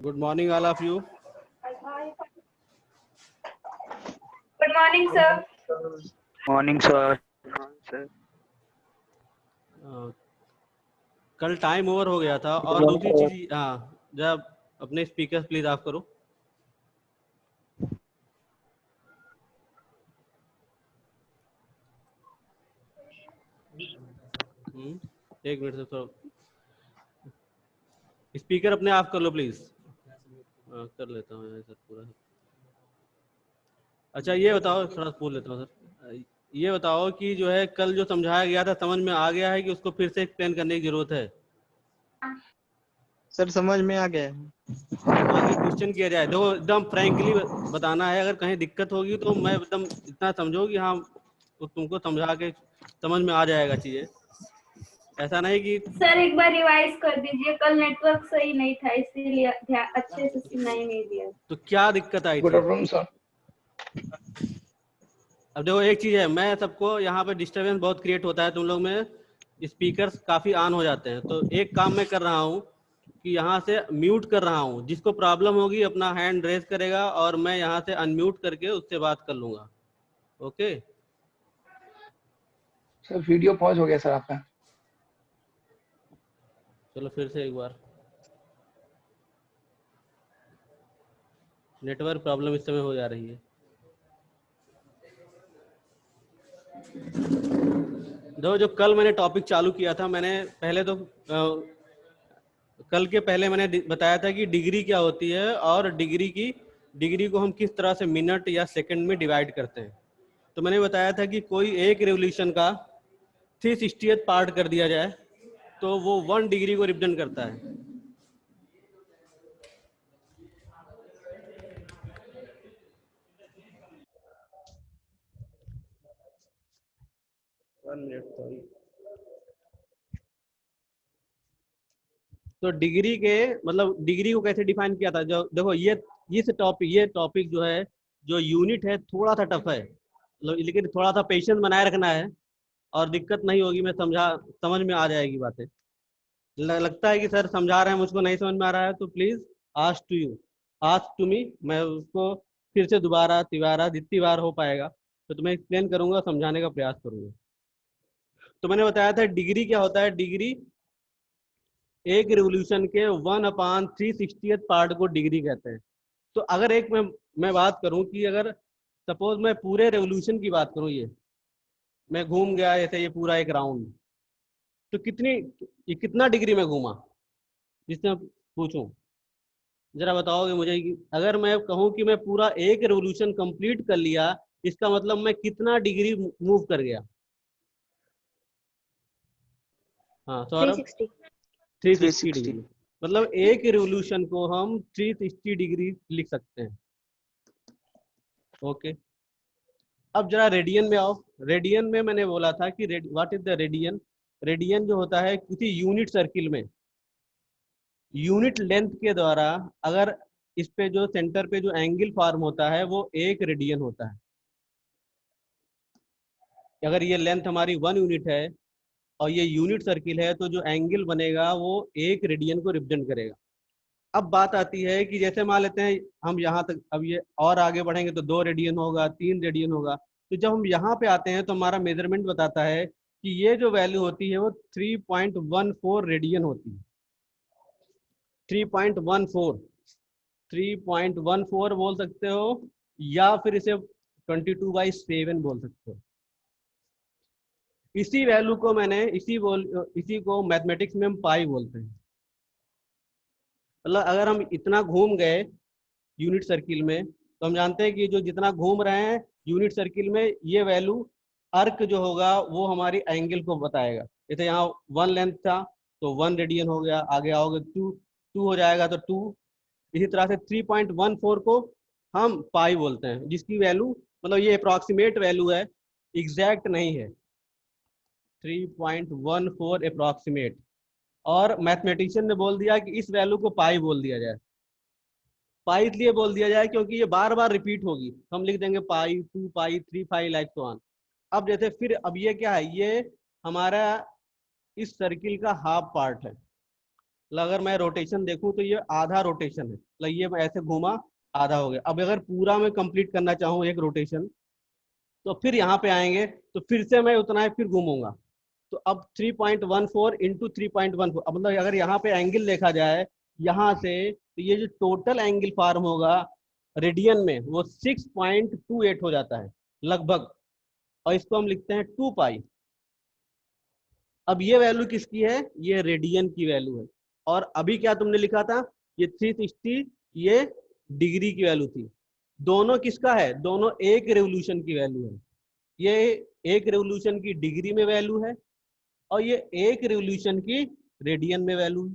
Good morning, all of you. Good morning, sir. Morning, sir. कल time over हो गया था और दूसरी चीज, हाँ, जब अपने स्पीकर प्लीज ऑफ करो। एक मिनट से तो स्पीकर अपने ऑफ कर लो प्लीज। कर लेता हूँ सर पूरा। अच्छा ये बताओ, थोड़ा पूछ लेता हूँ सर, ये बताओ कि जो है कल जो समझाया गया था समझ में आ गया है कि उसको फिर से एक्सप्लेन करने की जरूरत है? सर समझ में आ गया। आगे क्वेश्चन किया जाए, देखो एकदम फ्रैंकली बताना है। अगर कहीं दिक्कत होगी तो मैं एकदम इतना समझो कि हाँ तो तुमको समझा के समझ में आ जाएगा चीजें। ऐसा नहीं कि सर एक बार रिवाइज कर दीजिए, कल नेटवर्क सही नहीं था इसीलिए अच्छे से सुनाई नहीं दिया। तो क्या दिक्कत आई गुड थी? Afternoon sir. अब देखो एक चीज है, मैं सबको यहाँ पे डिस्टरबेंस बहुत क्रिएट होता है तुम लोग में, स्पीकर्स काफी ऑन हो जाते हैं। तो एक काम मैं कर रहा हूँ कि यहाँ से म्यूट कर रहा हूँ। जिसको प्रॉब्लम होगी अपना हैंड रेज करेगा और मैं यहाँ से अनम्यूट करके उससे बात कर लूंगा। ओके सर वीडियो पॉज हो गया सर आपका। चलो फिर से एक बार। नेटवर्क प्रॉब्लम इस समय हो जा रही है। दो जो कल मैंने टॉपिक चालू किया था, मैंने पहले तो कल के पहले मैंने बताया था कि डिग्री क्या होती है और डिग्री को हम किस तरह से मिनट या सेकंड में डिवाइड करते हैं। तो मैंने बताया था कि कोई एक रेवोल्यूशन का 360th पार्ट कर दिया जाए तो वो 1 डिग्री को रिप्रेजेंट करता है। तो डिग्री के मतलब डिग्री को कैसे डिफाइन किया था? जो देखो ये टॉपिक जो है, जो यूनिट है, थोड़ा सा टफ है, लेकिन थोड़ा सा पेशेंस बनाए रखना है और दिक्कत नहीं होगी। मैं समझ में आ जाएगी बातें। लगता है कि सर समझा रहे हैं, मुझको नहीं समझ में आ रहा है तो प्लीज आस्क टू मी। मैं उसको फिर से दोबारा तिबारा जितनी बार हो पाएगा तो तुम्हें एक्सप्लेन करूंगा, समझाने का प्रयास करूंगा। तो मैंने बताया था डिग्री क्या होता है। डिग्री एक रिवोल्यूशन के 1/360th पार्ट को डिग्री कहते हैं। तो अगर एक मैं बात करूं कि अगर सपोज मैं पूरे रेवोल्यूशन की बात करूं, ये मैं घूम गया ऐसे ये पूरा एक राउंड, तो ये कितना डिग्री में घूमा? जिससे पूछूं, जरा बताओगे मुझे कि अगर मैं कहूं कि मैं पूरा एक रेवोल्यूशन कंप्लीट कर लिया, इसका मतलब मैं कितना डिग्री मूव कर गया? हाँ सौरभ, 360। 360 डिग्री। मतलब एक रेवोल्यूशन को हम 360 डिग्री लिख सकते हैं। ओके, अब जरा रेडियन में आओ। रेडियन में मैंने बोला था कि what is the radian. Radian जो होता है किसी यूनिट सर्किल में यूनिट लेंथ के द्वारा, अगर इस पे जो सेंटर पे जो एंगल फॉर्म होता है वो एक रेडियन होता है। अगर ये लेंथ हमारी 1 यूनिट है और ये यूनिट सर्किल है तो जो एंगल बनेगा वो एक रेडियन को रिप्रेजेंट करेगा। अब बात आती है कि जैसे मान लेते हैं हम यहाँ तक, अब ये और आगे बढ़ेंगे तो 2 रेडियन होगा, 3 रेडियन होगा। तो जब हम यहाँ पे आते हैं तो हमारा मेजरमेंट बताता है कि ये जो वैल्यू होती है वो 3.14 रेडियन होती है। 3.14 3.14 बोल सकते हो या फिर इसे 22/7 बोल सकते हो। इसी वैल्यू को मैंने इसी को मैथमेटिक्स में हम पाई बोलते हैं। मतलब अगर हम इतना घूम गए यूनिट सर्किल में तो हम जानते हैं कि जो जितना घूम रहे हैं यूनिट सर्किल में, ये वैल्यू अर्क जो होगा वो हमारी एंगल को बताएगा। जैसे यहाँ 1 लेंथ था तो 1 रेडियन हो गया, आगे आओगे 2 हो जाएगा तो 2। इसी तरह से 3.14 को हम पाई बोलते हैं, जिसकी वैल्यू मतलब ये अप्रॉक्सीमेट वैल्यू है, एग्जैक्ट नहीं है। 3.14 अप्रॉक्सीमेट। और मैथमेटिशियन ने बोल दिया कि इस वैल्यू को पाई बोल दिया जाए। पाई इसलिए बोल दिया जाए क्योंकि ये बार बार रिपीट होगी, तो हम लिख देंगे पाई, 2 पाई, 3 पाई, लाइक सो ऑन। अब जैसे फिर अब ये क्या है, ये हमारा इस सर्किल का हाफ पार्ट है। मतलब अगर मैं रोटेशन देखूं तो ये आधा रोटेशन है, मतलब ये मैं ऐसे घूमा आधा हो गया। अब अगर पूरा मैं कंप्लीट करना चाहूँ एक रोटेशन, तो फिर यहाँ पे आएंगे तो फिर से मैं उतना ही फिर घूमूंगा। तो अब 3.14 इंटू 3.14, अब मतलब अगर यहाँ पे एंगल देखा जाए यहाँ से, तो ये जो टोटल एंगल फॉर्म होगा रेडियन में वो 6.28 हो जाता है लगभग, और इसको हम लिखते हैं 2 पाई। अब ये वैल्यू किसकी है, ये रेडियन की वैल्यू है। और अभी क्या तुमने लिखा था, ये 360 ये डिग्री की वैल्यू थी। दोनों किसका है, दोनों एक रेवोल्यूशन की वैल्यू है। ये एक रेवोल्यूशन की डिग्री में वैल्यू है और ये एक रेवोल्यूशन की रेडियन में वैल्यू है।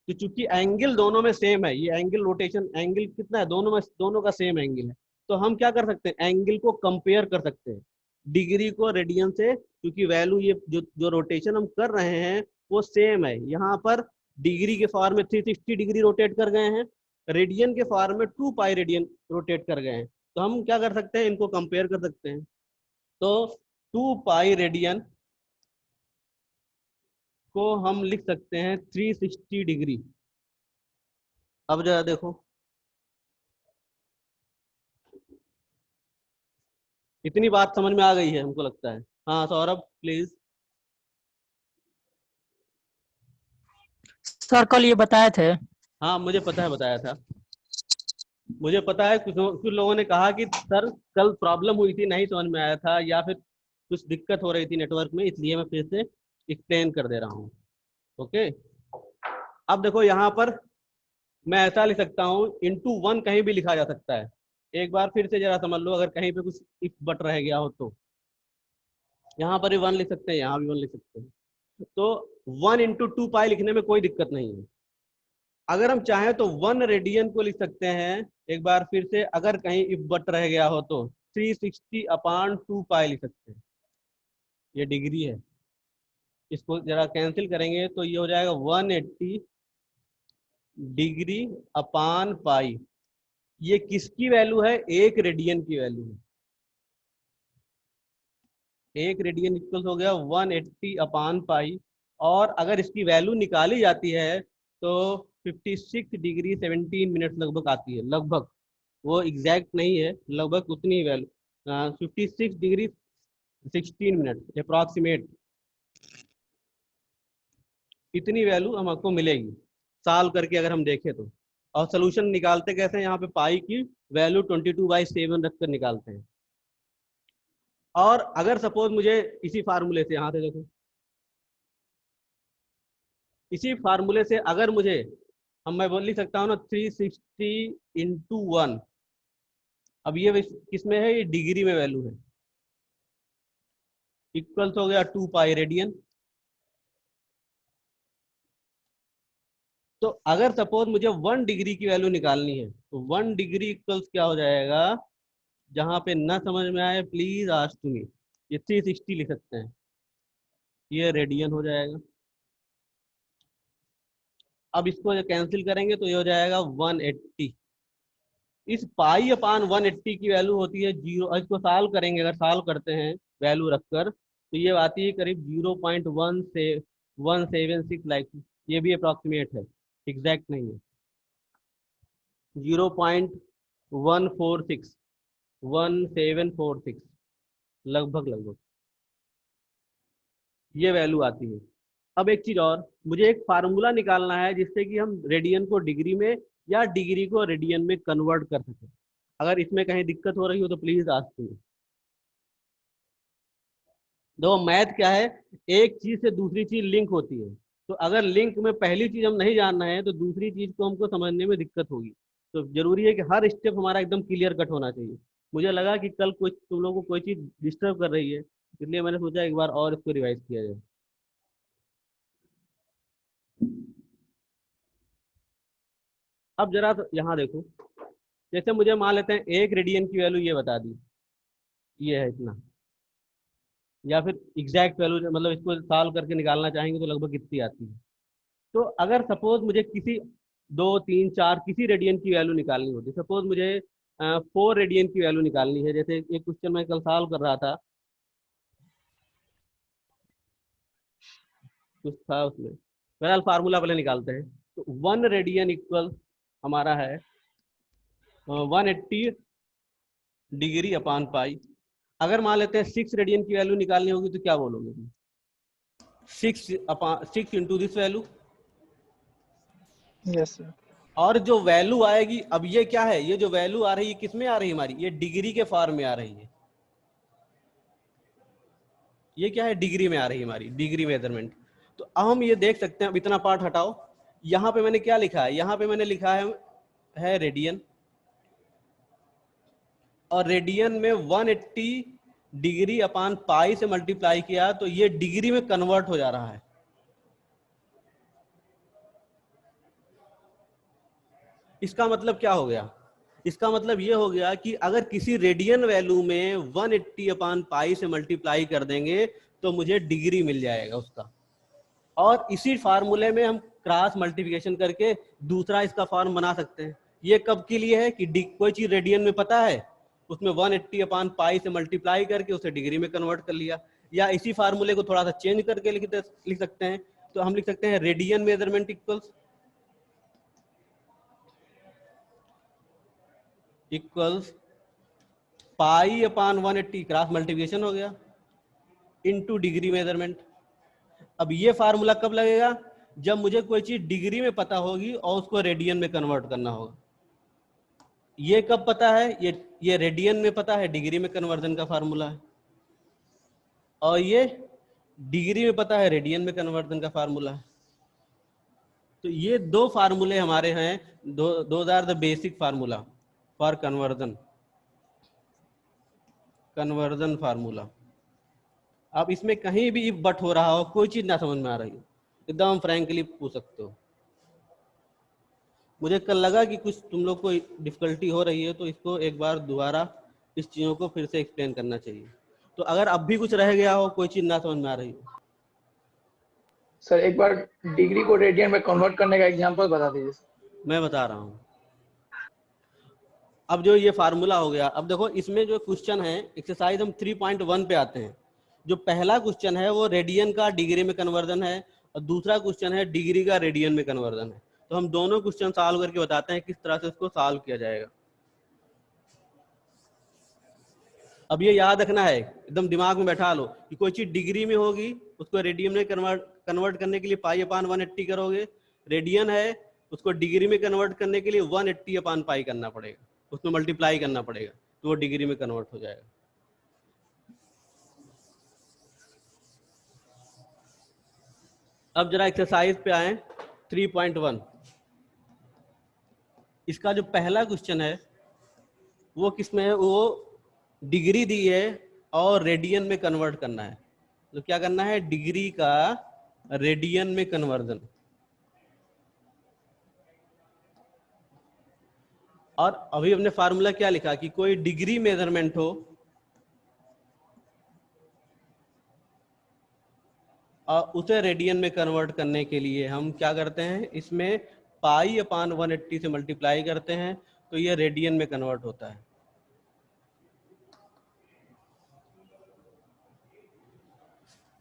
तो चूंकि एंगल दोनों में सेम है, ये एंगल रोटेशन एंगल कितना है, दोनों का सेम एंगल है, तो हम क्या कर सकते हैं, एंगल को कंपेयर कर सकते हैं डिग्री को रेडियन से, क्योंकि वैल्यू ये जो रोटेशन हम कर रहे हैं वो सेम है। यहाँ पर डिग्री के फॉर्म में 360 डिग्री रोटेट कर गए हैं, रेडियन के फॉर्म में 2 पाई रेडियन रोटेट कर गए हैं। तो हम क्या कर सकते हैं, इनको कंपेयर कर सकते हैं। तो 2 पाई रेडियन को हम लिख सकते हैं 360 डिग्री। अब जरा देखो, इतनी बात समझ में आ गई है हमको लगता है। हाँ सौरभ प्लीज। सर कल ये बताए थे। हाँ मुझे पता है, बताया था मुझे पता है। कुछ लोगों ने कहा कि सर कल प्रॉब्लम हुई थी, नहीं समझ में आया था, या फिर कुछ दिक्कत हो रही थी नेटवर्क में, इसलिए मैं फिर से एक्सप्लेन कर दे रहा हूँ। ओके, अब देखो यहाँ पर मैं ऐसा लिख सकता हूँ, इंटू 1 कहीं भी लिखा जा सकता है। एक बार फिर से जरा समझ लो, अगर कहीं पे कुछ इफ बट रह गया हो तो यहाँ पर भी 1 लिख सकते हैं, यहाँ भी 1 लिख सकते हैं। तो 1 इंटू 2 पाई लिखने में कोई दिक्कत नहीं है। अगर हम चाहें तो 1 रेडियन को लिख सकते हैं। एक बार फिर से, अगर कहीं इफ बट रह गया हो तो 360 अपॉन 2 पाई लिख सकते हैं, ये डिग्री है। इसको जरा कैंसिल करेंगे तो ये हो जाएगा 180 डिग्री अपॉन पाई। ये किसकी वैल्यू है, एक रेडियन की वैल्यू है। एक रेडियन इक्वल हो गया 180 अपॉन पाई, और अगर इसकी वैल्यू निकाली जाती है तो 56 डिग्री 17 मिनट लगभग आती है, लगभग, वो एग्जैक्ट नहीं है, लगभग उतनी ही वैल्यू, 56 डिग्री 16 मिनट अप्रॉक्सीमेट, इतनी वैल्यू हमको मिलेगी सॉल्व करके अगर हम देखें तो। और सोल्यूशन निकालते कैसे हैं, यहाँ पे पाई की वैल्यू 22/7 रखकर निकालते हैं। और अगर सपोज मुझे इसी फार्मूले से, यहाँ से देखो, इसी फार्मूले से अगर मुझे, हम मैं बोल लिख सकता हूँ ना 360 इंटू 1, अब ये किसमें है, ये डिग्री में वैल्यू है, इक्वल्स हो गया 2 पाई रेडियन। तो अगर सपोज मुझे 1 डिग्री की वैल्यू निकालनी है तो 1 डिग्री इक्वल्स क्या हो जाएगा, जहां पे ना समझ में आए प्लीज आस्क टू मी, ये 360 लिख सकते हैं, ये रेडियन हो जाएगा। अब इसको कैंसिल करेंगे तो ये हो जाएगा 180। इस पाई अपान 180 की वैल्यू होती है 0, और इसको सॉल्व करेंगे, अगर सॉल्व करते हैं वैल्यू रखकर तो ये आती है करीब 0.1 से 176, लाइक ये भी अप्रॉक्सीमेट है, एग्जैक्ट नहीं है, 0.146 1746 लगभग लगभग ये वैल्यू आती है। अब एक चीज और, मुझे एक फार्मूला निकालना है जिससे कि हम रेडियन को डिग्री में या डिग्री को रेडियन में कन्वर्ट कर सकें। अगर इसमें कहीं दिक्कत हो रही हो तो प्लीज आस्क मी। देखो मैथ क्या है, एक चीज से दूसरी चीज लिंक होती है, तो अगर लिंक में पहली चीज हम नहीं जान रहे हैं तो दूसरी चीज को हमको समझने में दिक्कत होगी। तो जरूरी है कि हर स्टेप हमारा एकदम क्लियर कट होना चाहिए। मुझे लगा कि कल कुछ तुम लोगों को कोई चीज डिस्टर्ब कर रही है, इसलिए मैंने सोचा एक बार और इसको रिवाइज किया जाए। अब जरा तो यहाँ देखो, जैसे मुझे मान लेते हैं एक रेडियन की वैल्यू ये बता दी, ये है इतना, या फिर एग्जैक्ट वैल्यू, मतलब इसको सॉल्व करके निकालना चाहेंगे तो लगभग कितनी आती है। तो अगर सपोज मुझे किसी 2 3 4 किसी रेडियन की वैल्यू निकालनी होती, सपोज मुझे 4 रेडियन की वैल्यू निकालनी है, जैसे एक क्वेश्चन मैं कल सॉल्व कर रहा था, कुछ था उसमें बहरहाल फार्मूला पहले निकालते हैं। तो 1 रेडियन इक्वल हमारा है 180 डिग्री अपान पाई। अगर मान लेते हैं 6 रेडियन की वैल्यू निकालनी होगी तो क्या बोलोगे तुम? 6 into this value. Yes sir. और जो वैल्यू आएगी, अब ये क्या है, ये जो वैल्यू आ रही है किस में आ रही है हमारी, ये डिग्री के फॉर्म में आ रही है। ये क्या है, डिग्री में आ रही है हमारी, डिग्री मेजरमेंट। तो अब हम ये देख सकते हैं, अब इतना पार्ट हटाओ, यहाँ पे मैंने क्या लिखा है, यहाँ पे मैंने लिखा है रेडियन, और रेडियन में 180 डिग्री अपान पाई से मल्टीप्लाई किया तो ये डिग्री में कन्वर्ट हो जा रहा है। इसका मतलब क्या हो गया, इसका मतलब ये हो गया कि अगर किसी रेडियन वैल्यू में 180 अपान पाई से मल्टीप्लाई कर देंगे तो मुझे डिग्री मिल जाएगा उसका। और इसी फार्मूले में हम क्रॉस मल्टीप्लिकेशन करके दूसरा इसका फॉर्म बना सकते हैं। ये कब के लिए है कि कोई चीज रेडियन में पता है, उसमें 180 अपान पाई से मल्टीप्लाई करके उसे डिग्री में कन्वर्ट कर लिया। या इसी फार्मूले को थोड़ा सा चेंज करके लिख सकते हैं। तो हम लिख सकते हैं रेडियन मेजरमेंट इक्वल्स पाई अपान 180, क्रॉस मल्टीप्लिकेशन हो गया, इनटू डिग्री मेजरमेंट। अब ये फार्मूला कब लगेगा, जब मुझे कोई चीज डिग्री में पता होगी और उसको रेडियन में कन्वर्ट करना होगा। ये कब पता है, ये रेडियन में पता है, डिग्री में कन्वर्जन का फार्मूला है। और ये डिग्री में पता है, रेडियन में कन्वर्जन का फार्मूला है। तो ये दो फार्मूले हमारे हैं, those are the basic formula for conversion formula. अब इसमें कहीं भी इफ बट हो रहा हो, कोई चीज ना समझ में आ रही हो, एकदम फ्रैंकली पूछ सकते हो। मुझे कल लगा कि कुछ तुम लोग को डिफिकल्टी हो रही है, तो इसको एक बार दोबारा इस चीज़ों को फिर से एक्सप्लेन करना चाहिए। तो अगर अब भी कुछ रह गया हो, कोई चीज़ ना समझ में आ रही हो, सर एक बार डिग्री को रेडियन में कन्वर्ट करने का एग्जांपल बता दीजिए सर। मैं बता रहा हूँ। अब जो ये फार्मूला हो गया, अब देखो इसमें जो क्वेश्चन है एक्सरसाइज हम 3.1 पे आते हैं। जो पहला क्वेश्चन है वो रेडियन का डिग्री में कन्वर्जन है, और दूसरा क्वेश्चन है डिग्री का रेडियन में कन्वर्जन है। तो हम दोनों क्वेश्चन सॉल्व करके बताते हैं किस तरह से इसको सॉल्व किया जाएगा। अब ये याद रखना है, एकदम दिमाग में बैठा लो कि कोई चीज डिग्री में होगी उसको रेडियन में कन्वर्ट करने के लिए पाई अपान 180 करोगे। रेडियन है, उसको डिग्री में कन्वर्ट करने के लिए 180 अपान पाई करना पड़ेगा, उसमें मल्टीप्लाई करना पड़ेगा, तो वो डिग्री में कन्वर्ट हो जाएगा। अब जरा एक्सरसाइज पे आए 3.1। इसका जो पहला क्वेश्चन है वो किसमें है, वो डिग्री दी है और रेडियन में कन्वर्ट करना है। तो क्या करना है, डिग्री का रेडियन में कन्वर्जन। और अभी हमने फार्मूला क्या लिखा कि कोई डिग्री मेजरमेंट हो और उसे रेडियन में कन्वर्ट करने के लिए हम क्या करते हैं, इसमें पाई अपान 180 से मल्टीप्लाई करते हैं, तो ये रेडियन में कन्वर्ट होता है।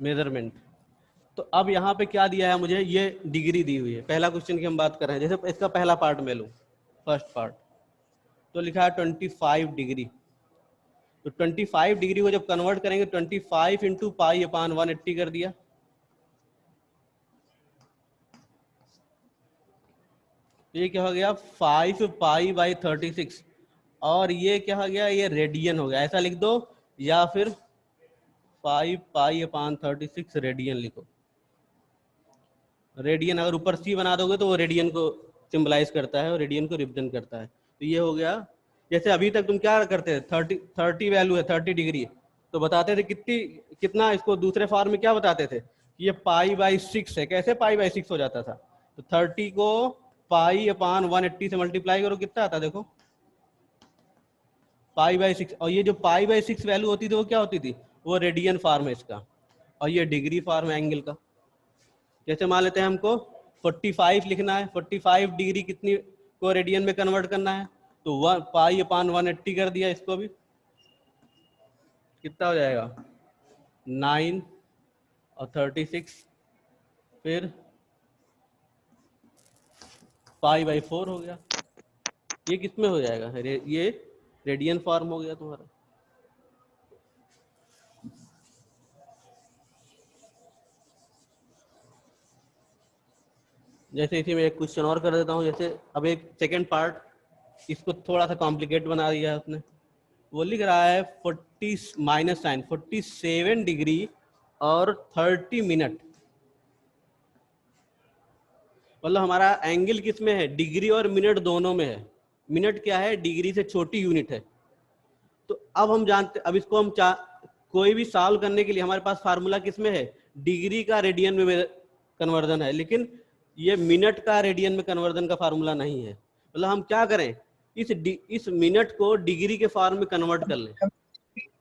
मेजरमेंट। तो अब यहाँ पे क्या दिया है मुझे, ये डिग्री दी हुई है। पहला क्वेश्चन की हम बात कर रहे हैं, जैसे इसका पहला पार्ट मैं लूँ, फर्स्ट पार्ट, तो लिखा है 25 डिग्री। तो 25 डिग्री को जब कन्वर्ट करेंगे 25 इंटू पाई अपान 180 कर दिया। ये क्या हो गया, 5 पाई बाई 36। और ये क्या हो गया, ये रेडियन हो गया, ऐसा लिख दो, या फिर 5 पाई अपान 36 रेडियन लिखो। रेडियन अगर ऊपर सी बना दोगे तो वो रेडियन को सिंबलाइज करता है और रेडियन को रिप्रेजेंट करता है। तो ये हो गया, जैसे अभी तक तुम क्या करते थे, 30 वैल्यू है 30 डिग्री, तो बताते थे कितना, इसको दूसरे फॉर्म में क्या बताते थे, ये पाई बाई 6 है। कैसे पाई बाई 6 हो जाता था, तो 30 को पाई अपान 180 से मल्टीप्लाई करो, कितना आता देखो, पाई बाई 6। और ये जो पाई बाई 6 वैल्यू होती थी वो क्या होती थी, वो रेडियन फॉर्म है इसका, और ये डिग्री फॉर्म है एंगल का। जैसे मान लेते हैं हमको 45 लिखना है, 45 डिग्री कितनी को रेडियन में कन्वर्ट करना है, तो पाई अपान 180 कर दिया, इसको भी कितना हो जाएगा 9 और 36, फिर π/4 हो गया। ये किस में हो जाएगा? ये रेडियन फॉर्म हो गया तुम्हारा। जैसे इसी में एक क्वेश्चन और कर देता हूँ। जैसे अब एक सेकंड पार्ट, इसको थोड़ा सा कॉम्प्लिकेट बना दिया है उसने। वो लिख रहा है 40 माइनस साइन 47 डिग्री और 30 मिनट। मतलब हमारा एंगल किस में है? डिग्री और मिनट दोनों में है। मिनट क्या है? डिग्री से छोटी यूनिट है। तो अब हम जानते, अब इसको हम कोई भी सॉल्व करने के लिए हमारे पास फार्मूला किस में है? डिग्री का रेडियन में कन्वर्जन है, लेकिन ये मिनट का रेडियन में कन्वर्जन का फार्मूला नहीं है। मतलब हम क्या करें, इस मिनट को डिग्री के फॉर्म में कन्वर्ट कर लें।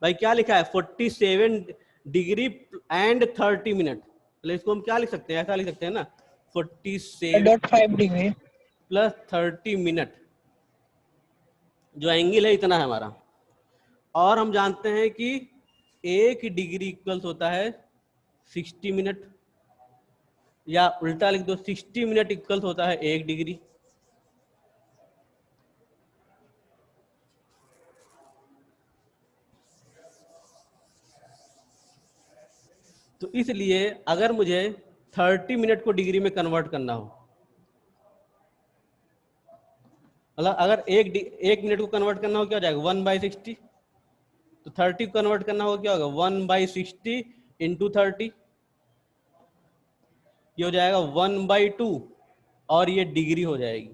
भाई क्या लिखा है? 47 डिग्री एंड 30 मिनट। मतलब इसको हम क्या लिख सकते हैं? ऐसा लिख सकते हैं ना, 47.5 डिग्री प्लस 30 मिनट। जो एंगल है इतना है हमारा। और हम जानते हैं कि 1 डिग्री इक्वल्स होता है 60 मिनट, या उल्टा लिख दो 60 मिनट इक्वल्स होता है 1 डिग्री। तो इसलिए अगर मुझे 30 मिनट को डिग्री में कन्वर्ट करना हो, मतलब अगर एक मिनट को कन्वर्ट करना हो, क्या हो जाएगा? 1/60। तो 30 को कन्वर्ट करना हो, क्या होगा? 1/60 इंटू 30, ये हो जाएगा 1/2, और ये डिग्री हो जाएगी।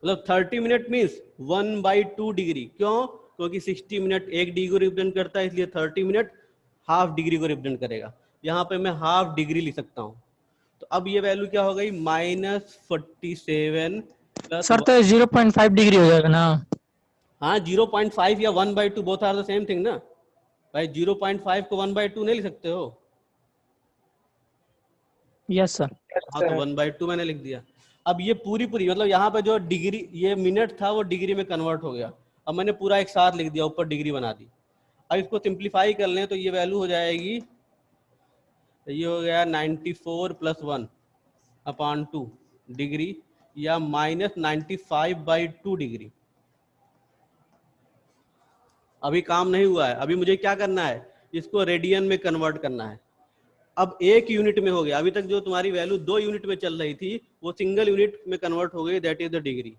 मतलब 30 मिनट मीन्स 1/2 डिग्री। क्यों? क्योंकि 60 मिनट 1 डिग्री को रिप्रेजेंट करता है, इसलिए 30 मिनट हाफ डिग्री को रिप्रेजेंट करेगा। यहाँ पे मैं हाफ डिग्री लिख सकता हूँ। तो अब ये वैल्यू क्या हो गई? -47 प्लस। सर तो 0.5 डिग्री हो जाएगा ना? हाँ, 0.5 या 1/2 both are the same thing ना भाई। 0.5 को 1/2 नहीं लिख सकते हो? Yes sir. हाँ, तो 1/2 मैंने लिख दिया। अब ये पूरी मतलब यहाँ पे जो डिग्री, ये मिनट था वो डिग्री में कन्वर्ट हो गया। अब मैंने पूरा एक साथ लिख दिया, ऊपर डिग्री बना दी। अब इसको सिंप्लीफाई कर लें तो ये वैल्यू हो जाएगी, ये हो गया 94 + 1/2 डिग्री, या -95/2 डिग्री। अभी काम नहीं हुआ है, अभी मुझे क्या करना है? इसको रेडियन में कन्वर्ट करना है। अब 1 यूनिट में हो गया। अभी तक जो तुम्हारी वैल्यू 2 यूनिट में चल रही थी वो सिंगल यूनिट में कन्वर्ट हो गई, दैट इज द डिग्री।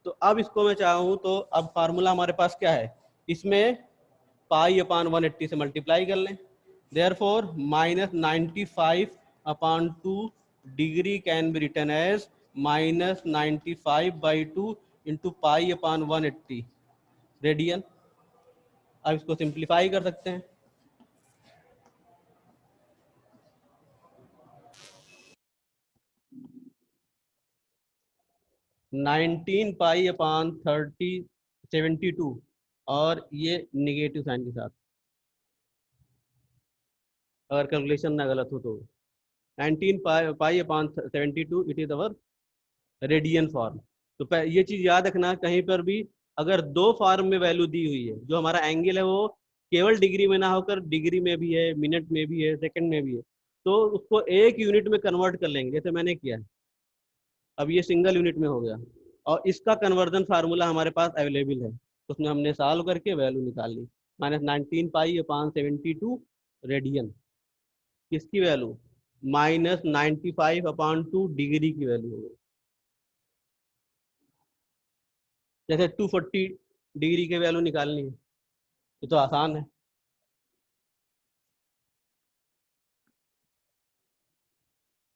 तो अब इसको मैं चाहूँ तो अब फार्मूला हमारे पास क्या है? इसमें π/180 से मल्टीप्लाई कर लें। Therefore -95/2 degree can be written as -95/2 into π/180 radian. अब इसको सिंप्लीफाई कर सकते हैं। नाइनटीन π/30/72 और ये निगेटिव साइन के साथ, अगर कैलकुलेशन ना गलत हो तो 19 π/72 it is our radian form. तो ये चीज याद रखना, कहीं पर भी अगर 2 फॉर्म में वैल्यू दी हुई है, जो हमारा एंगल है वो केवल डिग्री में ना होकर डिग्री में भी है, मिनट में भी है, सेकंड में भी है, तो उसको 1 यूनिट में कन्वर्ट कर लेंगे, जैसे मैंने किया है। अब ये सिंगल यूनिट में हो गया, और इसका कन्वर्जन फार्मूला हमारे पास अवेलेबल है, उसमें हमने सॉल्व करके वैल्यू निकाल ली। -19 π/72 रेडियन, किसकी वैल्यू? -95/2 डिग्री की वैल्यू हो गई। जैसे 240 डिग्री की वैल्यू निकालनी है, ये तो आसान है।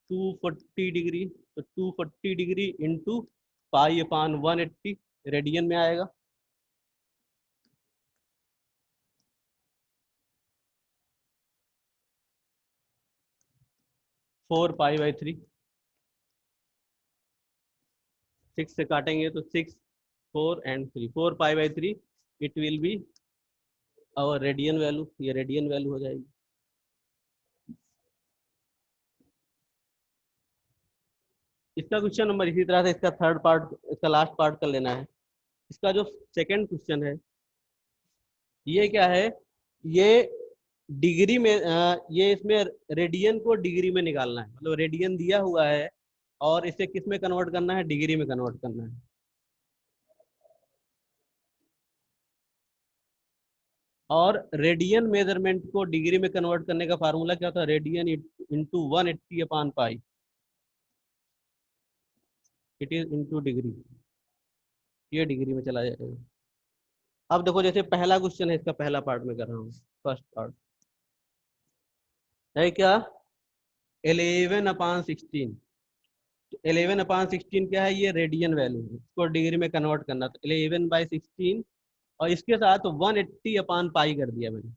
टू 40 डिग्री, तो 240 डिग्री इंटू π/180 रेडियन में आएगा। फोर π/3, 6 से काटेंगे तो 6, 4 and 3, 4 π/3 इट विल बी और रेडियन वैल्यू, ये रेडियन वैल्यू हो जाएगी। इसका क्वेश्चन नंबर इसी तरह से, इसका थर्ड पार्ट, इसका लास्ट पार्ट कर लेना है। इसका जो सेकंड क्वेश्चन है ये क्या है? ये डिग्री में ये इसमें रेडियन को डिग्री में निकालना है। मतलब रेडियन दिया हुआ है और इसे किस में कन्वर्ट करना है, डिग्री में कन्वर्ट करना है। और रेडियन मेजरमेंट को डिग्री में कन्वर्ट करने का फार्मूला क्या होता है, रेडियन इंटू 180/पाई, इट इज इंटू डिग्री, ये डिग्री में चला जाएगा। अब देखो जैसे पहला क्वेश्चन है, इसका पहला पार्ट में कर रहा हूँ, फर्स्ट पार्ट है क्या, 11/16। 11/16 क्या है, ये रेडियन वैल्यू है, इसको डिग्री में कन्वर्ट करना, तो 11/16 और इसके साथ 180/पाई कर दिया मैंने।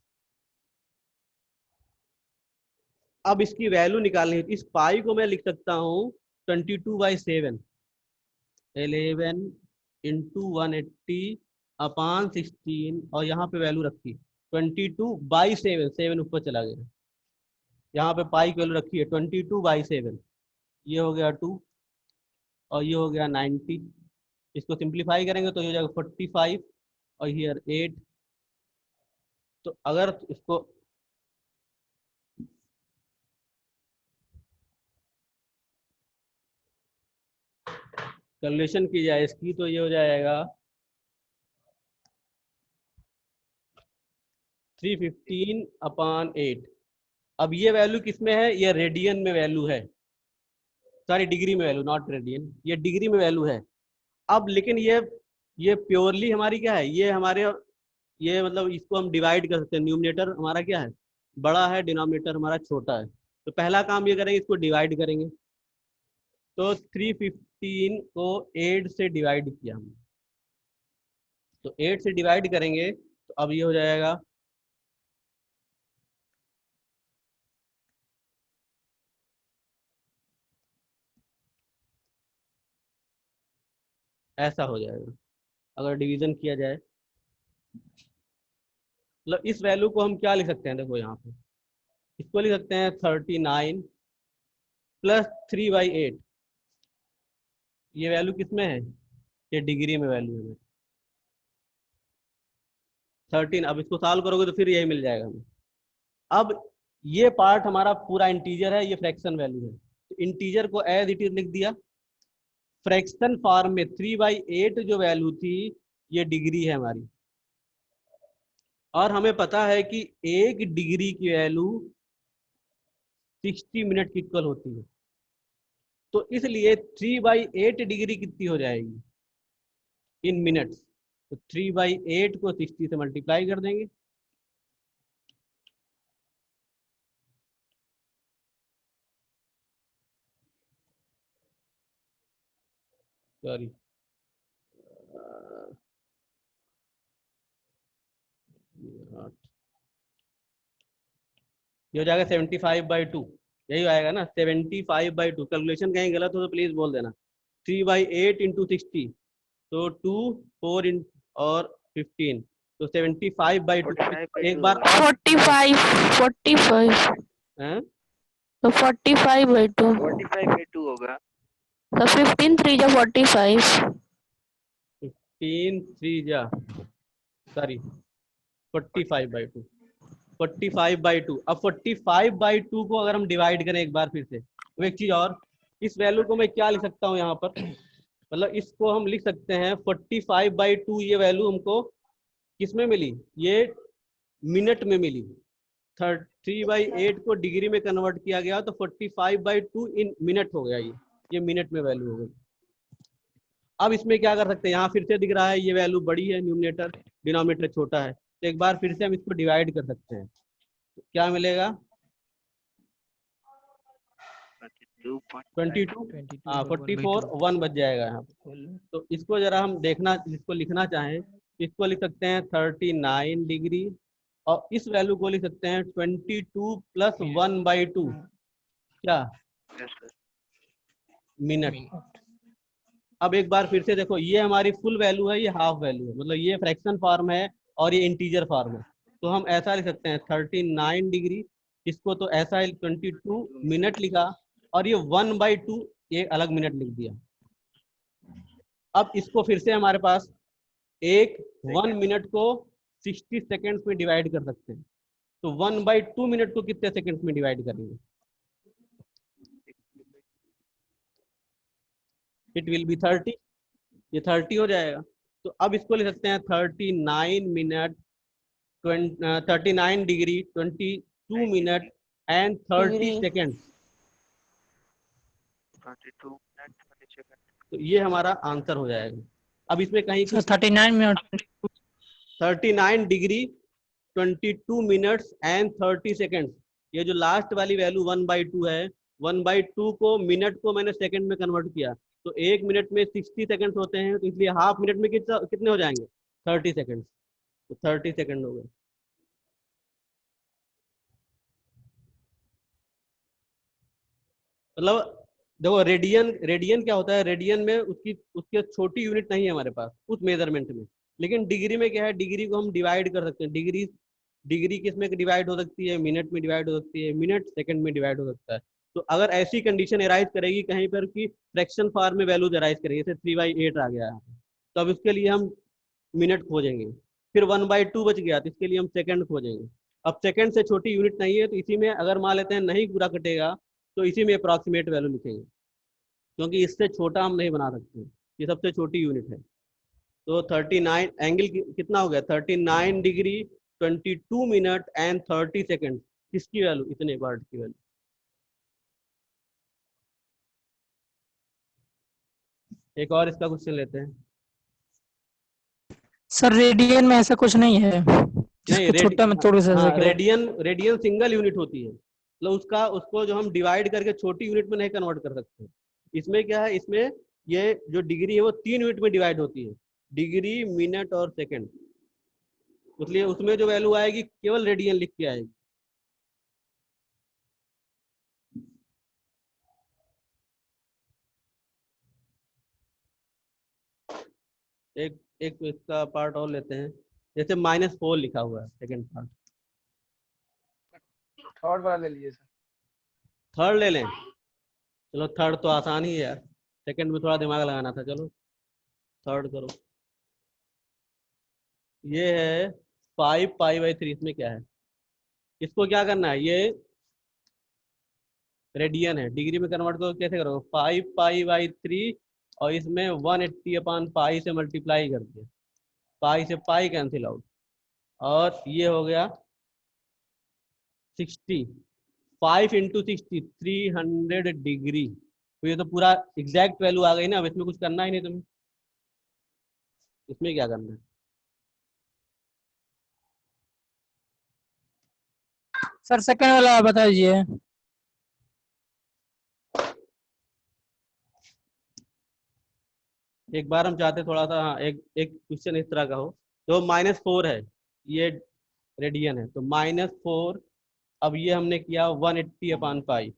अब इसकी वैल्यू निकालनी है, इस पाई को मैं लिख सकता हूँ 22/7, 11 इंटू 180/16 और यहाँ पे वैल्यू रखी 22/7, 7 ऊपर चला गया, यहाँ पे पाई की वैल्यू रखी है 22/7, ये हो गया 2 और ये हो गया 90। इसको सिंप्लीफाई करेंगे तो ये हो जाएगा 45 और हियर 8। तो अगर इसको कैलकुलेशन की जाए इसकी, तो ये हो जाएगा 315/8। अब ये वैल्यू किस में है, ये रेडियन में वैल्यू है, सॉरी डिग्री में वैल्यू, नॉट रेडियन, ये डिग्री में वैल्यू है। अब लेकिन ये प्योरली हमारी क्या है, ये हमारे, ये मतलब इसको हम डिवाइड कर सकते हैं, न्यूमरेटर हमारा क्या है बड़ा है, डिनोमिनेटर हमारा छोटा है। तो पहला काम ये करेंगे, इसको डिवाइड करेंगे, तो 315 को 8 से डिवाइड किया हमने, तो 8 से डिवाइड करेंगे तो अब ये हो जाएगा ऐसा हो जाएगा। अगर डिवीजन किया जाए, मतलब इस वैल्यू को हम क्या लिख सकते हैं, देखो यहाँ पे इसको लिख सकते हैं 39 प्लस 3/8। ये वैल्यू किस में है, ये डिग्री में वैल्यू है 13। अब इसको सॉल्व करोगे तो फिर यही मिल जाएगा हमें। अब ये पार्ट हमारा पूरा इंटीजर है, ये फ्रैक्शन वैल्यू है, तो इंटीजर को एज इट इज लिख दिया। फ्रैक्शन फॉर्म में 3/8 जो वैल्यू थी ये डिग्री है हमारी, और हमें पता है कि 1 डिग्री की वैल्यू 60 मिनट की इक्वल होती है, तो इसलिए 3/8 डिग्री कितनी हो जाएगी इन मिनट्स, तो 3/8 को 60 से मल्टीप्लाई कर देंगे, सॉरी ये हो जाएगा 75/2, यही आएगा ना 75/2। कैलकुलेशन कहीं गलत हो तो प्लीज बोल देना। 3/8 इंटू 60, तो 2 4 और 15, तो 75/2। एक बार 45 हैं? तो 45/2 होगा, तो 15 3 जा 45, 15 3 जा सॉरी 45/2, 45/2। अब 45/2 को अगर हम डिवाइड करें एक बार फिर से, तो एक चीज और, इस वैल्यू को मैं क्या लिख सकता हूँ यहाँ पर, मतलब इसको हम लिख सकते हैं 45/2, ये वैल्यू हमको किस में मिली, ये मिनट में मिली। 3/8 को डिग्री में कन्वर्ट किया गया तो 45/2 इन मिनट हो गया, ये मिनट में वैल्यू हो गई। अब इसमें क्या कर सकते हैं, यहाँ फिर से दिख रहा है ये वैल्यू बड़ी है, न्यूमरेटर, डिनोमिनेटर छोटा है, तो एक बार फिर से हम इसको डिवाइड कर सकते हैं, तो क्या मिलेगा 22, हाँ 44, 1 बच जाएगा यहाँ पे। तो इसको जरा हम देखना, इसको लिखना चाहें, इसको लिख सकते हैं 39 डिग्री, और इस वैल्यू को लिख सकते हैं 22 प्लस 1/2, क्या मिनट। अब एक बार फिर से देखो, ये हमारी फुल वैल्यू है, ये हाफ वैल्यू है, मतलब ये फ्रैक्शन फॉर्म है और ये इंटीजर फॉर्म है, तो हम ऐसा लिख सकते हैं 39 डिग्री, इसको तो ऐसा 22 मिनट लिखा, और ये 1/2 ये अलग मिनट लिख दिया। अब इसको फिर से हमारे पास 1 मिनट को 60 सेकेंड्स में डिवाइड कर सकते हैं, तो 1/2 मिनट को कितने सेकेंड्स में डिवाइड करेंगे, इट विल बी 30, ये 30 हो जाएगा। तो अब इसको लिख सकते हैं 39 minute 39 degree 22 minute and 30 degree. Second. 32 minute 30 second. तो ये हमारा आंसर हो जाएगा। अब इसमें कहीं सर कुछ 39 minute 39 degree 22 minutes and 30 seconds, ये जो लास्ट वाली वैल्यू 1/2 है, 1/2 को मिनट को मैंने सेकंड में कन्वर्ट किया, तो 1 मिनट में 60 सेकंड्स होते हैं, तो इसलिए हाफ मिनट में कितने हो जाएंगे 30 सेकंड्स, तो 30 सेकंड हो गए। मतलब देखो रेडियन, रेडियन क्या होता है, रेडियन में उसकी छोटी यूनिट नहीं है हमारे पास उस मेजरमेंट में, लेकिन डिग्री में क्या है, डिग्री को हम डिवाइड कर सकते हैं। डिग्री किस में डिवाइड हो सकती है, मिनट में डिवाइड हो सकती है, मिनट सेकंड में डिवाइड हो सकता है। तो अगर ऐसी कंडीशन अराइज करेगी कहीं पर कि फ्रैक्शन फॉर्म में वैल्यूज अराइज करेगी, जैसे 3/8 आ गया है, तो अब इसके लिए हम मिनट खोजेंगे। फिर 1/2 बच गया, तो इसके लिए हम सेकंड खोजेंगे। अब सेकंड से छोटी यूनिट नहीं है, तो इसी में अगर मान लेते हैं नहीं पूरा कटेगा, तो इसी में अप्रॉक्सीमेट वैल्यू लिखेंगे, क्योंकि इससे छोटा हम नहीं बना सकते, ये सबसे छोटी यूनिट है। तो 39 एंगल कितना हो गया, 39 डिग्री 22 मिनट एंड 30 सेकेंड, किसकी वैल्यू, इतने पार्ट की वैल्यू। एक और इसका क्वेश्चन लेते हैं। सर रेडियन में ऐसा कुछ नहीं है नहीं, जिसको छोटा में तोड़ हाँ, सके। रेडियन सिंगल यूनिट होती है, मतलब उसको जो हम डिवाइड करके छोटी यूनिट में नहीं कन्वर्ट कर सकते। इसमें क्या है, इसमें ये जो डिग्री है वो 3 यूनिट में डिवाइड होती है, डिग्री, मिनट और सेकंड, इसलिए उसमें जो वैल्यू आएगी केवल रेडियन लिख के आएगी। एक एक इसका पार्ट और लेते हैं, जैसे -4 लिखा हुआ है सेकंड पार्ट। थर्ड वाला ले लीजिए सर। थर्ड ले लें, चलो थर्ड तो आसान ही है यार, सेकंड में थोड़ा दिमाग लगाना था। चलो थर्ड करो। ये है 5π/3, इसमें क्या है, इसको क्या करना है, ये रेडियन है, डिग्री में कन्वर्ट करो, कैसे करोगे, 5π/3 और इसमें 180/π से मल्टीप्लाई कर दिया, पाई से पाई कैंसिल आउट, और ये हो गया 60, 5 × 60 300 डिग्री। तो ये तो पूरा एग्जैक्ट वैल्यू आ गई ना, अब इसमें कुछ करना ही नहीं तुम्हें, इसमें क्या करना है। सर सेकंड वाला बता दीजिए। एक बार हम चाहते थोड़ा सा, हाँ, एक एक क्वेश्चन इस तरह का हो, तो -4 है, ये रेडियन है, तो -4, अब ये हमने किया 180/π,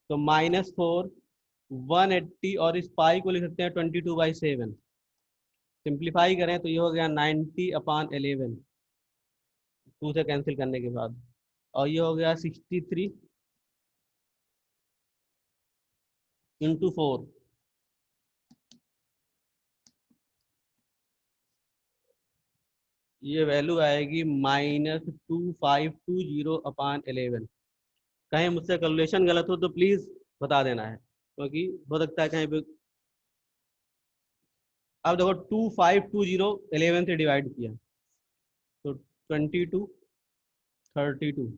तो -4 180 और इस पाई को लिख सकते हैं 22/7, सिंप्लीफाई करें तो ये हो गया 90/11, 2 से कैंसिल करने के बाद, और ये हो गया 63 × 4, ये वैल्यू आएगी -2520/11। कहीं मुझसे कैलकुलेशन गलत हो तो प्लीज बता देना है, क्योंकि हो सकता है कहीं पे। अब देखो 2520 से डिवाइड किया तो 22 32,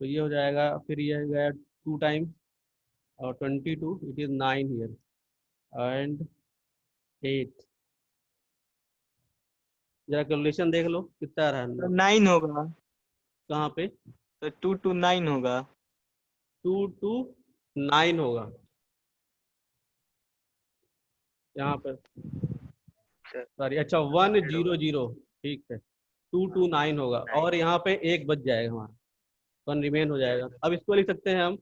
तो ये हो जाएगा, फिर ये हो गया 2 टाइम्स और 22, इट इज 9 हियर एंड 8। जरा कैलकुलेशन देख लो कितना आ रहा है, 9 होगा, कहाँ पे, तो 2 to 9 होगा। 2 to 9 होगा यहाँ पर, सॉरी, अच्छा 100, ठीक है, 2 to 9 होगा, और यहाँ पे 1 बच जाएगा हमारा, 1 रिमेन हो जाएगा। अब इसको लिख सकते हैं हम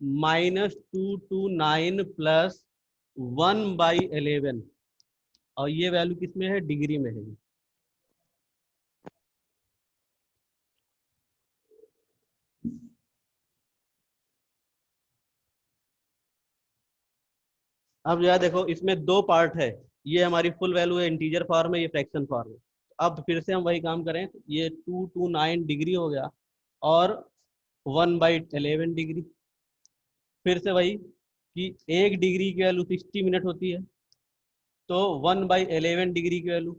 -2 to 9 + 1/11, और ये वैल्यू किस में है, डिग्री में है। अब जो है देखो इसमें 2 पार्ट है, ये हमारी फुल वैल्यू है इंटीजर फॉर्म है, ये फ्रैक्शन फॉर्म है। अब फिर से हम वही काम करें, ये 2 to 9 डिग्री हो गया और 1/11 डिग्री, फिर से वही कि 1 डिग्री की वैल्यू 60 मिनट होती है, तो 1/11 डिग्री की वैल्यू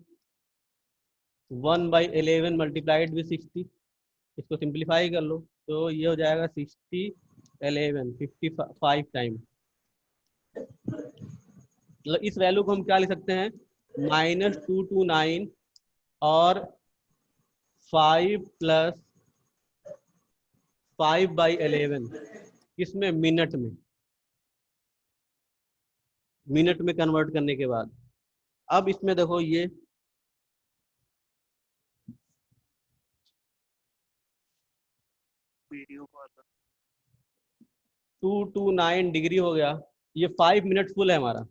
1/11 मल्टीप्लाइड विद 60, इसको सिंप्लीफाई कर लो तो ये हो जाएगा 60 11 55 टाइम। मतलब इस वैल्यू को हम क्या लिख सकते हैं, -229 और 5 + 5/11 किसमें, मिनट में कन्वर्ट करने के बाद। अब इसमें देखो ये वीडियो कॉल 229 डिग्री हो गया, ये 5 मिनट फुल है हमारा।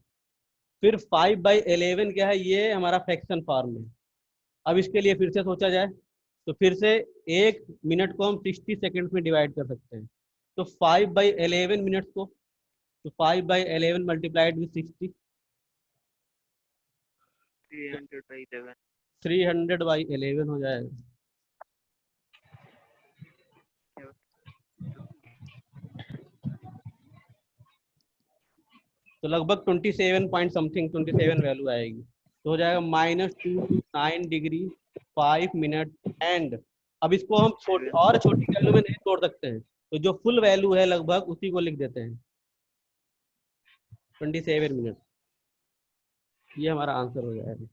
फिर 5/11 क्या है, ये हमारा फ्रैक्शन फॉर्म है। अब इसके लिए फिर से सोचा जाए तो फिर से 1 मिनट को हम 60 सेकेंड में डिवाइड कर सकते हैं। तो 5/11 मिनट्स को, तो 5/11 मल्टीप्लाइड विद 60, 300/11 300/11 हो जाएगा। तो लगभग 27 पॉइंट समथिंग 27 वैल्यू आएगी। तो हो जाएगा -229 डिग्री 5 मिनट एंड। अब इसको हम छोटी वैल्यू में नहीं तोड़ सकते हैं, तो जो फुल वैल्यू है लगभग उसी को लिख देते हैं, 27 मिनट। ये हमारा आंसर हो जाएगा।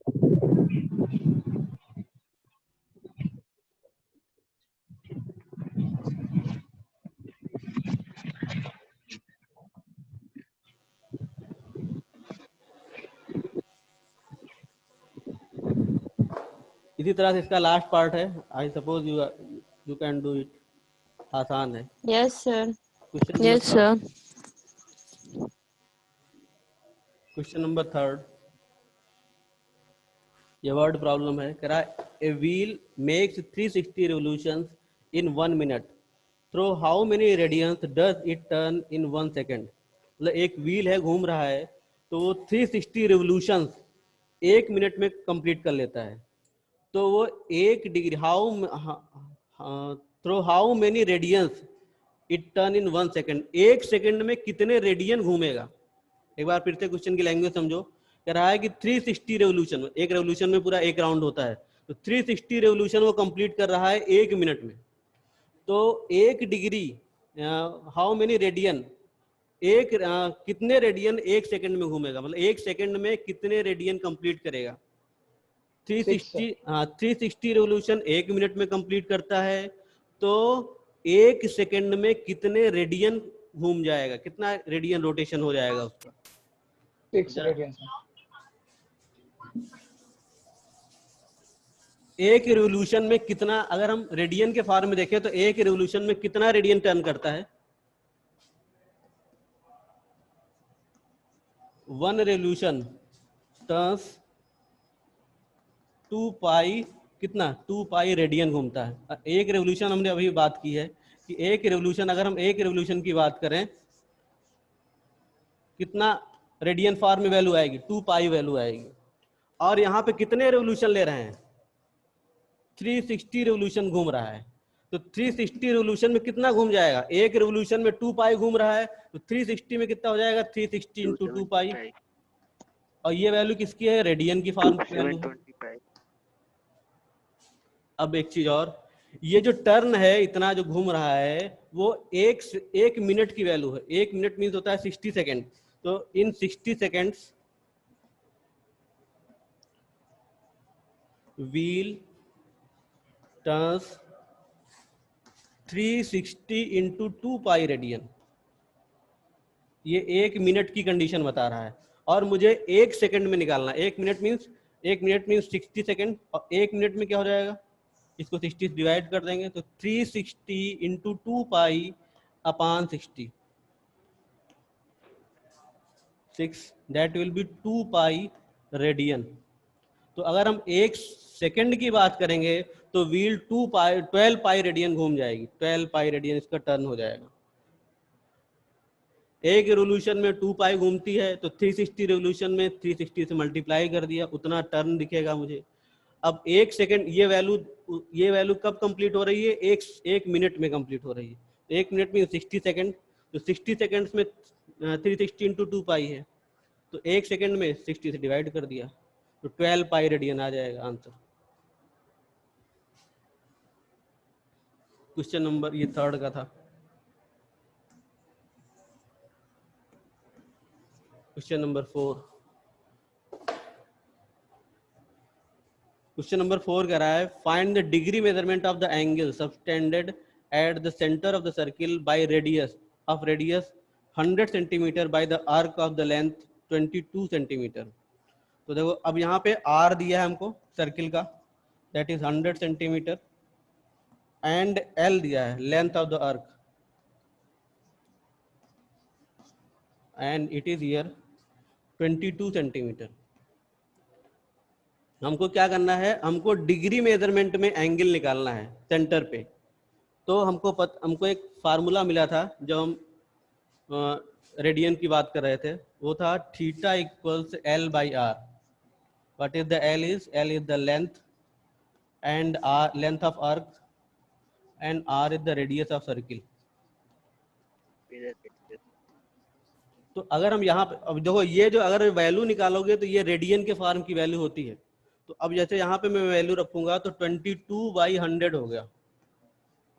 इसी तरह से इसका लास्ट पार्ट है, I suppose you can do it, आसान है। Yes, sir. Question Yes, sir. Question number 3, ये वर्ड प्रॉब्लम है। कह रहा है a wheel makes 360 revolutions in 1 minute, through how many radians does it turn in 1 second. मतलब एक व्हील है, घूम रहा है, तो वो 360 रिवोल्यूशंस 1 मिनट में कंप्लीट कर लेता है। तो वो 1 degree through how many radians it turn in 1 second, 1 second में कितने रेडियन घूमेगा। एक बार फिर से क्वेश्चन की लैंग्वेज समझो। कह रहा है कि 360 रेवोल्यूशन, एक रेवोल्यूशन में पूरा 1 राउंड होता है, तो 360 रेवोल्यूशन वो कंप्लीट कर रहा है 1 मिनट में। तो 1 डिग्री हाउ मेनी रेडियन, कितने रेडियन 1 सेकेंड में घूमेगा, मतलब 1 सेकेंड में कितने रेडियन कंप्लीट करेगा। 360 रेवोल्यूशन 1 मिनट में कंप्लीट करता है, तो 1 सेकेंड में कितने रेडियन घूम जाएगा, कितना रेडियन रोटेशन हो जाएगा उसका। 6 रेडियन। एक रिवोल्यूशन में कितना, अगर हम रेडियन के फॉर्म में देखें तो एक रिवोल्यूशन में कितना रेडियन टर्न करता है। 1 रेवोल्यूशन टर्न्स 2 पाई, कितना 2 पाई रेडियन घूमता है। एक रेवोल्यूशन हमने अभी बात की है कि एक रेवोल्यूशन, अगर हम एक रेवोल्यूशन की बात करें, कितना रेडियन फॉर्म में वैल्यू आएगी, 2 पाई वैल्यू आएगी। और यहाँ पे कितने रेवोल्यूशन ले रहे हैं, 360 रेवोल्यूशन घूम रहा है। तो 360 रेवोल्यूशन में कितना घूम जाएगा, एक रेवोल्यूशन में 2 पाई घूम रहा है, तो 360 में कितना हो जाएगा, 360 इंटू 2 पाई। और ये वैल्यू किसकी है, रेडियन की फॉर्म की वैल्यू है। अब एक चीज और, ये जो टर्न है इतना जो घूम रहा है वो 1 मिनट की वैल्यू है। 1 मिनट मीन्स होता है 60 सेकेंड। तो इन 60 seconds wheel turns 360 into 2 pi radian. ये 1 मिनट की कंडीशन बता रहा है और मुझे 1 सेकेंड में निकालना है। 1 मिनट मीन्स 60 सेकेंड, और 1 मिनट में क्या हो जाएगा, इसको 60 से डिवाइड कर देंगे तो 360 into 2 pi upon 60, 6, that will be 2 pi radian. तो अगर हम 1 सेकेंड की बात करेंगे तो व्हील 12 पाई रेडियन घूम जाएगी, 12 पाई रेडियन इसका टर्न हो जाएगा। एक रिवोल्यूशन में 2 पाई घूमती है, तो 360 रिवोल्यूशन में 360 से मल्टीप्लाई कर दिया, उतना टर्न दिखेगा मुझे। अब 1 सेकेंड, ये वैल्यू कब कंप्लीट हो रही है, 1 मिनट में कंप्लीट हो रही है। 1 मिनट में 60 सेकेंड, तो 60 सेकेंड्स में 360 इंटू 2 पाई है, तो 1 सेकेंड में 60 से डिवाइड कर दिया, तो 12 पाई रेडियन आ जाएगा आंसर। क्वेश्चन नंबर ये 3rd का था। Question number 4। क्वेश्चन नंबर 4 कह रहा है find the degree measurement of the angle subtended at the centre of the circle by radius 100 centimetre by the arc of the length 22 centimetre. तो देखो अब यहाँ पे आर दिया है हमको सर्किल का, that is 100 centimetre, and L दिया है length of the arc, and it is here 22 centimetre. हमको क्या करना है, हमको डिग्री मेजरमेंट में एंगल निकालना है सेंटर पे। तो हमको एक फार्मूला मिला था जब हम रेडियन की बात कर रहे थे, वो था theta equals L by R. What is the L is the length and R length of arc and R is the radius of circle. तो अगर हम यहाँ पे अब देखो ये जो अगर वैल्यू निकालोगे तो ये रेडियन के फॉर्म की वैल्यू होती है। तो अब जैसे यहाँ पे मैं वैल्यू रखूंगा तो 22/100 हो गया,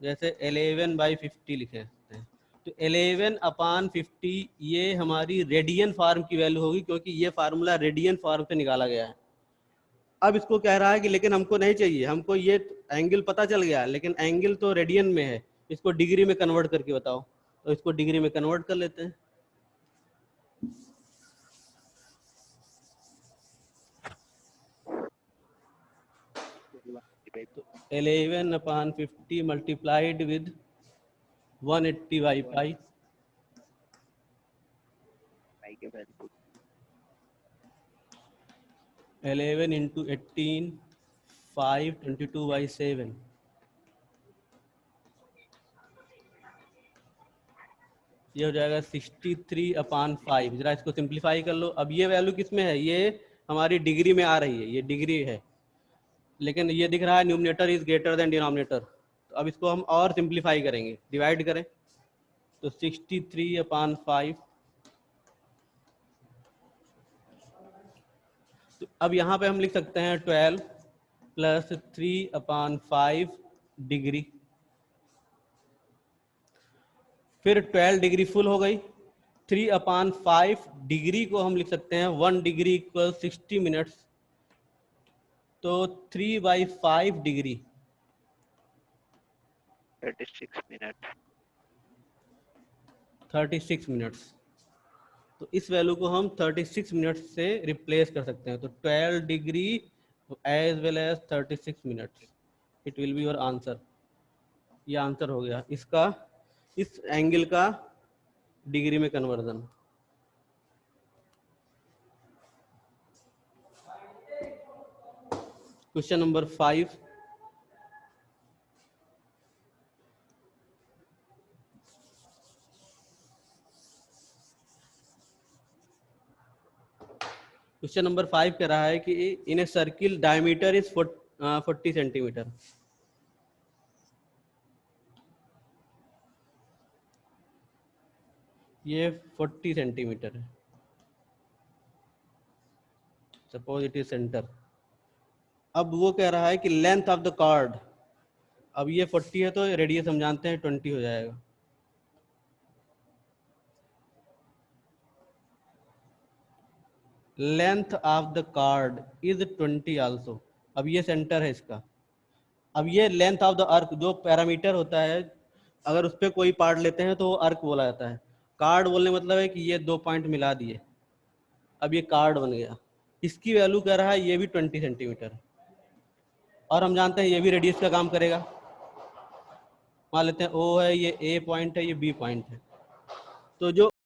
जैसे 11/50 लिखे हैं। तो 11/50 ये हमारी रेडियन फॉर्म की वैल्यू होगी, क्योंकि ये फार्मूला रेडियन फॉर्म से निकाला गया है। अब इसको कह रहा है कि लेकिन हमको नहीं चाहिए, हमको ये एंगल पता चल गया लेकिन एंगल तो रेडियन में है, इसको डिग्री में कन्वर्ट करके बताओ। तो इसको डिग्री में कन्वर्ट कर लेते हैं। तो 11/50 मल्टीप्लाइड विद 180/पाई, पाई के वैल्यू 11 इंटू 18 5 22/7। ये हो जाएगा 63/5। जरा इसको सिंप्लीफाई कर लो। अब ये वैल्यू किस में है, ये हमारी डिग्री में आ रही है, ये डिग्री है, लेकिन ये दिख रहा है numerator is greater than denominator. तो अब इसको हम और सिंप्लीफाई करेंगे, डिवाइड करें तो 63/5। तो अब यहाँ पे हम लिख सकते हैं 12 + 3/5 डिग्री। फिर 12 डिग्री फुल हो गई। 3/5 डिग्री को हम लिख सकते हैं 1 डिग्री इक्वल 60 मिनट्स। तो 3/5 डिग्री 36 मिनट 36 मिनट्स। तो इस वैल्यू को हम 36 मिनट्स से रिप्लेस कर सकते हैं। तो 12 degree as well as 36 minutes, it will be your answer. ये आंसर हो गया इसका, इस एंगल का डिग्री में conversion. Question number 5। Question number 5 कह रहा है कि in a circle diameter is 40 centimetre. ये 40 सेंटीमीटर है, सपोज इट इज सेंटर। अब वो कह रहा है कि लेंथ ऑफ द कॉर्ड, अब ये 40 है तो रेडियस हम जानते हैं 20 हो जाएगा। Length of the chord is 20 also. अब ये सेंटर है इसका। अब ये लेंथ ऑफ द आर्क जो पैरामीटर होता है, अगर उस पर कोई पार्ट लेते हैं तो वो आर्क बोला जाता है। कार्ड बोलने मतलब है कि ये 2 पॉइंट मिला दिए, अब ये कार्ड बन गया। इसकी वैल्यू कह रहा है ये भी 20 सेंटीमीटर है, और हम जानते हैं ये भी रेडियस का काम करेगा। मान लेते हैं O है, ये A पॉइंट है, ये B पॉइंट है। तो जो